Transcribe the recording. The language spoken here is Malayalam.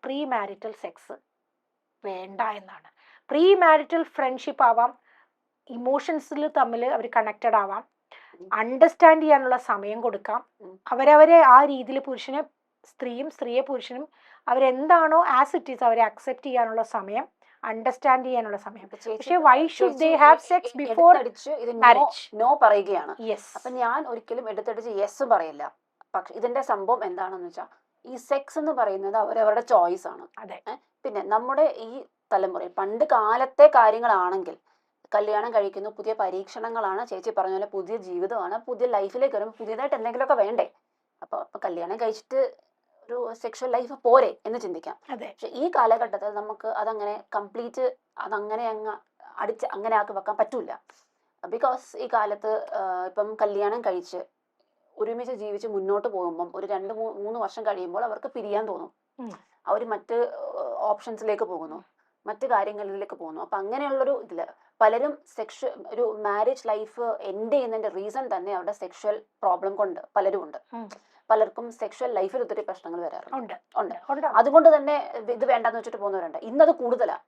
പ്രീ മാരിറ്റൽ സെക്സ് വേണ്ട എന്നാണ്. പ്രീ മാരിറ്റൽ ഫ്രണ്ട്ഷിപ്പ് ആവാം, ഇമോഷൻസിൽ തമ്മിൽ അവർ കണക്റ്റഡ് ആവാം, അണ്ടർസ്റ്റാൻഡ് ചെയ്യാനുള്ള സമയം കൊടുക്കാം. അവരവരെ ആ രീതിയിൽ പുരുഷനെ സ്ത്രീയും സ്ത്രീയെ പുരുഷനും അവരെന്താണോ ആസ് ഇറ്റ് ഈസ് അവരെ അക്സെപ്റ്റ് ചെയ്യാനുള്ള സമയം, അണ്ടർസ്റ്റാൻഡ് ചെയ്യാനുള്ള സമയം. പക്ഷേ why should they have sex before marriage? No പറയുകയാണ്. യെസ്. അപ്പൊ ഞാൻ ഒരിക്കലും എടുത്തടിച്ച് യെസ് പറയില്ല. പക്ഷെ ഇതിന്റെ സംഭവം എന്താണെന്ന് വെച്ചാൽ ഈ സെക്സ് എന്ന് പറയുന്നത് അവരവരുടെ ചോയ്സ് ആണ്. അതെ. പിന്നെ നമ്മുടെ ഈ തലമുറയിൽ പണ്ട് കാലത്തെ കാര്യങ്ങളാണെങ്കിൽ കല്യാണം കഴിക്കുന്നു, പുതിയ പരീക്ഷണങ്ങളാണ്, ചേച്ചി പറഞ്ഞ പോലെ പുതിയ ജീവിതമാണ്, പുതിയ ലൈഫിലേക്ക് വരുമ്പോൾ പുതിയതായിട്ട് എന്തെങ്കിലുമൊക്കെ വേണ്ടേ. അപ്പൊ കല്യാണം കഴിച്ചിട്ട് ഒരു സെക്ഷൽ ലൈഫ് പോരെ എന്ന് ചിന്തിക്കാം. പക്ഷെ ഈ കാലഘട്ടത്തിൽ നമുക്ക് അതങ്ങനെ കംപ്ലീറ്റ് അതങ്ങനെ അങ്ങ് അങ്ങനെ ആക്കി വെക്കാൻ പറ്റൂല. ബിക്കോസ് ഈ കാലത്ത് ഇപ്പം കല്യാണം കഴിച്ച് ഒരുമിച്ച് ജീവിച്ച് മുന്നോട്ട് പോകുമ്പം ഒരു 2-3 വർഷം കഴിയുമ്പോൾ അവർക്ക് പിരിയാൻ തോന്നും. അവർ മറ്റ് ഓപ്ഷൻസിലേക്ക് പോകുന്നു, മറ്റു കാര്യങ്ങളിലേക്ക് പോകുന്നു. അപ്പൊ അങ്ങനെയുള്ളൊരു ഇതില് പലരും ഒരു മാരേജ് ലൈഫ് എൻഡ് ചെയ്യുന്നതിന്റെ റീസൺ തന്നെ അവരുടെ സെക്ഷൽ പ്രോബ്ലം കൊണ്ട് പലരും ഉണ്ട്. പലർക്കും സെക്ഷൽ ലൈഫിൽ ഒത്തിരി പ്രശ്നങ്ങൾ വരാറുണ്ട്. അതുകൊണ്ട് തന്നെ ഇത് വേണ്ടെന്ന് വെച്ചിട്ട് പോകുന്നവരുണ്ട്. ഇന്നത് കൂടുതലാണ്.